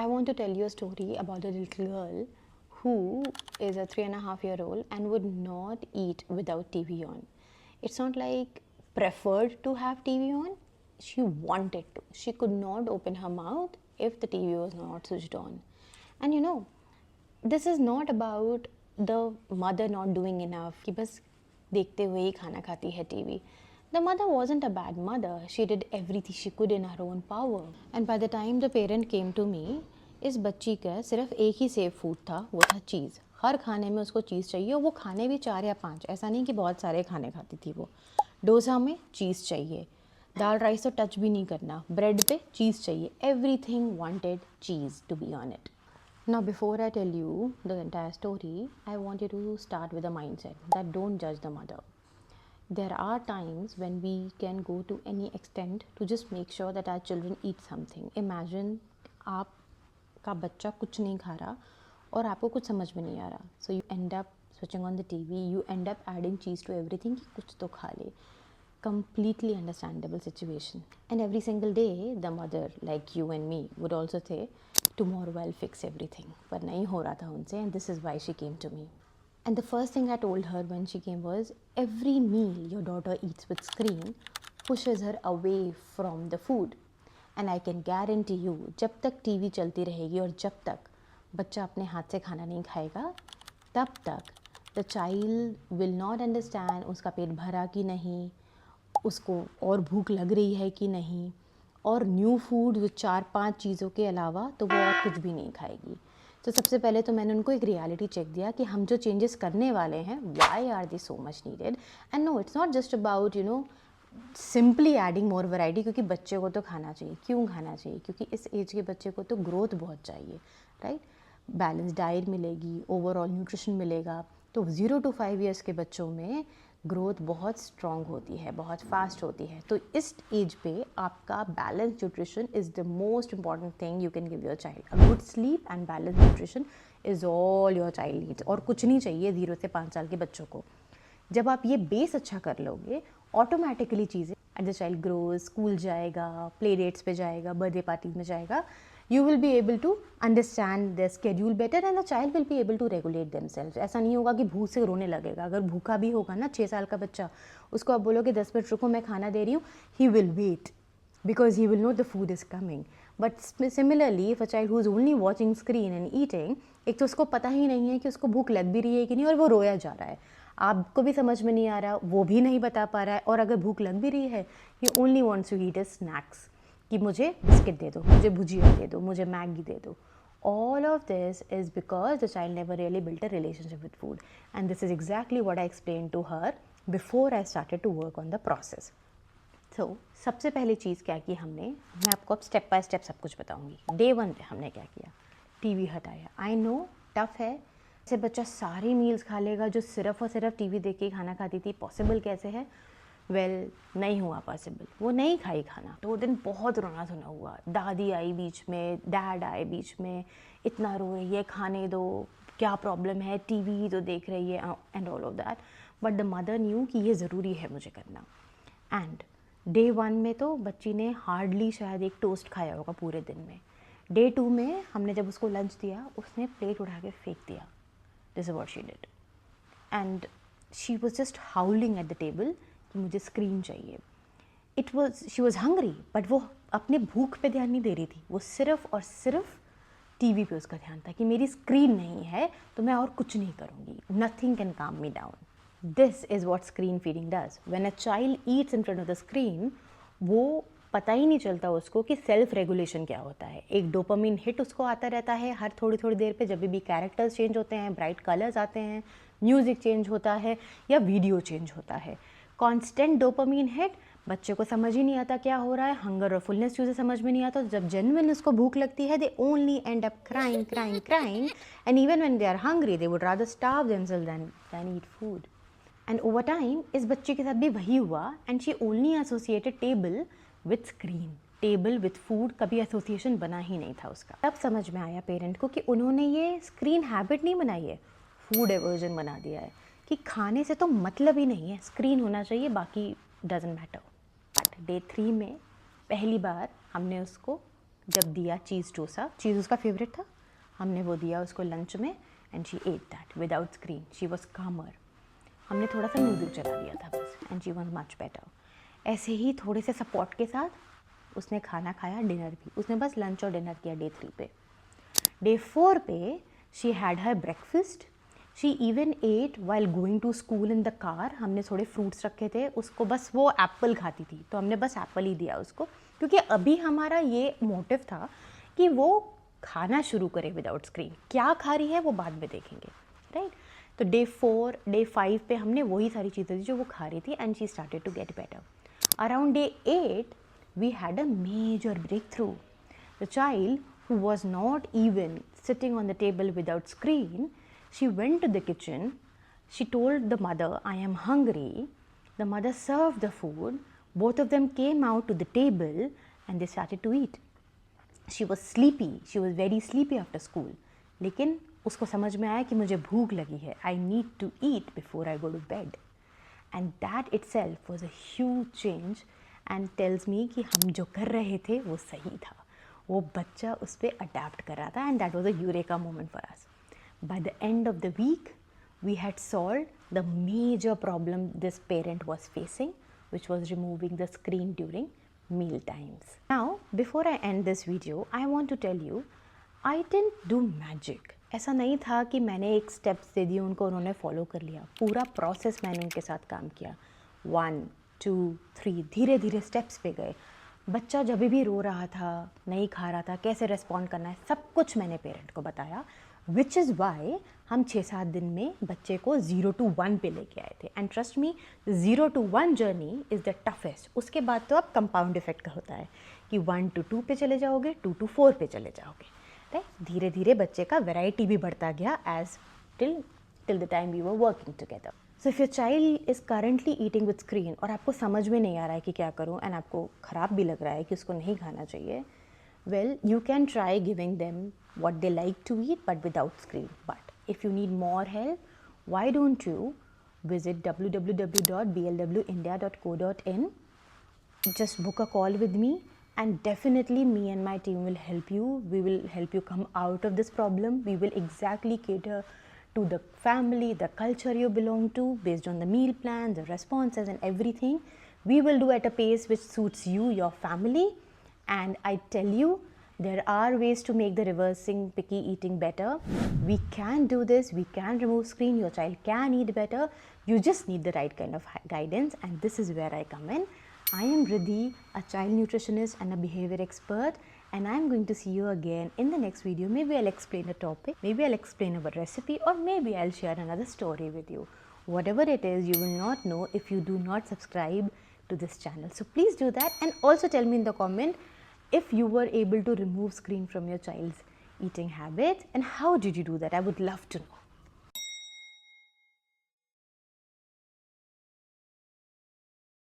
I want to tell you a story about a little girl who is a 3.5-year-old and would not eat without TV on. It's not like preferred to have TV on, she wanted to. She could not open her mouth if the TV was not switched on. And this is not about the mother not doing enough कि बस देखते हुए ही खाना खाती है TV. The mother wasn't a bad mother. She did everything she could in her own power. And by the time the parent came to me, इस बच्ची का सिर्फ एक ही सेफ फूड था, वो था चीज़. हर खाने में उसको चीज़ चाहिए और वो खाने भी 4 या 5. ऐसा नहीं कि बहुत सारे खाने खाती थी वो. डोसा में चीज़ चाहिए, दाल राइस तो टच भी नहीं करना, ब्रेड पे चीज़ चाहिए. Everything wanted cheese to be on it. Now, before I tell you the entire story, I want you to start with a mindset that don't judge the mother. There are times when we can go to any extent to just make sure that our children eat something. Imagine आपका बच्चा कुछ नहीं खा रहा और आपको कुछ समझ में नहीं आ रहा. So you end up switching on the TV, you end up adding cheese to everything कि कुछ तो खा ले. Completely understandable situation. And every single day, the mother, like you and me, would also say, tomorrow I'll fix everything. पर नहीं हो रहा था उनसे, and this is why she came to me. And the first thing I told her when she came was, every meal your daughter eats with screen pushes her away from the food. And I can guarantee you, जब तक TV चलती रहेगी और जब तक बच्चा अपने हाथ से खाना नहीं खाएगा, तब तक the child will not understand उसका पेट भरा कि नहीं, उसको और भूख लग रही है कि नहीं, और न्यू फूड जो 4-5 चीज़ों के अलावा तो वो और कुछ भी नहीं खाएगी. तो सबसे पहले तो मैंने उनको एक रियलिटी चेक दिया कि हम जो चेंजेस करने वाले हैं, why are they so much needed. And no, it's not just about simply adding more variety, क्योंकि बच्चे को तो खाना चाहिए. क्यों खाना चाहिए? क्योंकि इस एज के बच्चे को तो ग्रोथ बहुत चाहिए, राइट. बैलेंस डाइट मिलेगी, ओवरऑल न्यूट्रिशन मिलेगा. तो 0 to 5 ईयर्स के बच्चों में ग्रोथ बहुत स्ट्रॉन्ग होती है, बहुत फास्ट होती है. तो इस एज पे आपका balance nutrition is the most important thing you can give your child. A good sleep and balance nutrition is all your child needs. और कुछ नहीं चाहिए 0 से 5 साल के बच्चों को. जब आप ये बेस अच्छा कर लोगे, ऑटोमेटिकली चीज़ें at the child grows, school जाएगा, प्ले डेट्स पे जाएगा, बर्थडे पार्टीज में जाएगा, you will be able to understand their schedule better and the child will be able to regulate themselves. ऐसा नहीं होगा कि भूख से रोने लगेगा. अगर भूखा भी होगा ना 6 साल का बच्चा, उसको आप बोलोगे 10 मिनट रुको मैं खाना दे रही हूँ, he will wait because he will know the food is coming. But similarly, if a child who is only watching screen and eating, एक तो उसको पता ही नहीं है कि उसको भूख लग भी रही है कि नहीं, और वो रोया जा रहा है, आपको भी समझ में नहीं आ रहा, वो भी नहीं बता पा रहा है, और अगर भूख लग भी रही है, he only wants to eat his snacks. कि मुझे बिस्किट दे दो, मुझे भुजिया दे दो, मुझे मैगी दे दो. All of this is because the child never really built a relationship with food. And this is exactly what I explained to her before I started to work on the process. So, सबसे पहली चीज़ क्या की हमने, मैं आपको अब step by step सब कुछ बताऊंगी. Day 1 पे हमने क्या किया, टीवी हटाया. आई नो टफ है, ऐसे बच्चा सारी मील्स खा लेगा जो सिर्फ और सिर्फ टीवी देख के खाना खाती थी, पॉसिबल कैसे है? नहीं हुआ पॉसिबल. वो नहीं खाई खाना. 2 दिन बहुत रोना धोना हुआ. दादी आई बीच में, डैड आए बीच में, इतना रो रही है, खाने दो, क्या प्रॉब्लम है, टीवी तो देख रही है, and all of that. But the mother new कि ये ज़रूरी है मुझे करना. एंड Day 1 में तो बच्ची ने हार्डली शायद एक टोस्ट खाया होगा पूरे दिन में. Day 2 में हमने जब उसको लंच दिया, उसने प्लेट उठा के फेंक दिया. This is what she did. And she was just हाउलिंग at the table कि मुझे स्क्रीन चाहिए. शी वॉज हंग्री, बट वो अपने भूख पे ध्यान नहीं दे रही थी. वो सिर्फ और सिर्फ टीवी पे उसका ध्यान था कि मेरी स्क्रीन नहीं है तो मैं और कुछ नहीं करूँगी. नथिंग कैन काम me down. This is what screen feeding does. When a child Yeats in front of the screen, वो पता ही नहीं चलता उसको कि सेल्फ रेगुलेशन क्या होता है. एक डोपामिन हिट उसको आता रहता है हर थोड़ी थोड़ी देर पे. जब भी कैरेक्टर्स चेंज होते हैं, ब्राइट कलर्स आते हैं, म्यूज़िक चेंज होता है या वीडियो चेंज होता है, कॉन्स्टेंट डोपामिन हिट, बच्चे को समझ ही नहीं आता क्या हो रहा है. हंगर और फुलनेस चीज़ें समझ में नहीं आता. जब जेन्युइन उसको भूख लगती है, they only end up crying crying crying, and even when they are hungry they would rather starve themselves than eat food. And over time इस बच्चे के साथ भी वही हुआ. And she only associated table with screen. Table with food कभी association बना ही नहीं था उसका. तब समझ में आया पेरेंट को कि उन्होंने ये स्क्रीन हैबिट नहीं बनाई है, फूड एवर्जन बना दिया है कि खाने से तो मतलब ही नहीं है, स्क्रीन होना चाहिए, बाकी डजेंट मैटर. बट Day 3 में पहली बार हमने उसको जब दिया चीज़ डोसा, चीज़ उसका फेवरेट था, हमने वो दिया उसको लंच में and she at that without screen. She was कामर. हमने थोड़ा सा म्यूज़िक चला दिया था बस and she was much better. ऐसे ही थोड़े से सपोर्ट के साथ उसने खाना खाया, डिनर भी. उसने बस लंच और डिनर किया डे 3 पे. डे 4 पे she had her breakfast. She even ate while going to school in the car. हमने थोड़े फ्रूट्स रखे थे, उसको बस वो एप्पल खाती थी तो हमने बस एप्पल ही दिया उसको, क्योंकि अभी हमारा ये मोटिव था कि वो खाना शुरू करे विदाउट स्क्रीन. क्या खा रही है वो बाद में देखेंगे, राइट. तो डे 4, डे 5 पे हमने वही सारी चीज़ें दी जो वो खा रही थी and she started to get better. Around day 8 we had a major breakthrough. The child, who was not even sitting on the table without screen, she went to the kitchen. She told the mother, I am hungry. The mother served the food. Both of them came out to the table and they started to eat. She was sleepy. She was very sleepy after school. लेकिन उसको समझ में आया कि मुझे भूख लगी है. I need to eat before I go to bed. And that itself was a huge change and tells me कि हम जो कर रहे थे वो सही था. वो बच्चा उस पर अडेप्ट कर रहा था and that was a eureka moment for us. By the end of the week we had solve the major problem this parent was facing, which was removing the screen during meal times. Now, before I end this video, I want to tell you, I didn't do magic. ऐसा नहीं था कि मैंने एक steps दे दिए उनको, उन्होंने follow कर लिया. पूरा प्रोसेस मैंने उनके साथ काम किया. 1, 2, 3 धीरे धीरे स्टेप्स पे गए. बच्चा जब भी रो रहा था, नहीं खा रहा था, कैसे रिस्पॉन्ड करना है, सब कुछ मैंने पेरेंट को बताया. विच इज़ वाई हम 6-7 दिन में बच्चे को 0 to 1 पे लेके आए थे. And trust me, 0 to 1 journey is the toughest. उसके बाद तो अब कंपाउंड इफेक्ट का होता है कि 1 to 2 पे चले जाओगे, 2 to 4 पे चले जाओगे, राइट. धीरे धीरे बच्चे का वेराइटी भी बढ़ता गया as till the time we were working together. So if your child is currently eating with screen और आपको समझ में नहीं आ रहा है कि क्या करूँ एंड आपको ख़राब भी लग रहा है कि उसको नहीं खाना चाहिए, well, you can try giving them what they like to eat but without screen. But if you need more help, why don't you visit www.blwindia.co.in, just book a call with me and definitely me and my team will help you. We will help you come out of this problem. We will exactly cater to the family, the culture you belong to, based on the meal plan, the responses and everything. We will do at a pace which suits you, your family. And I tell you, there are ways to make the reversing picky eating better. We can do this. We can remove screen. Your child can eat better. You just need the right kind of guidance, and this is where I come in. I am Riddhi, a child nutritionist and a behavior expert, and I am going to see you again in the next video. Maybe I'll explain a topic, maybe I'll explain a recipe, or maybe I'll share another story with you. Whatever it is, you will not know if you do not subscribe to this channel. So please do that, and also tell me in the comment if you were able to remove screen from your child's eating habits and how did you do that. I would love to know.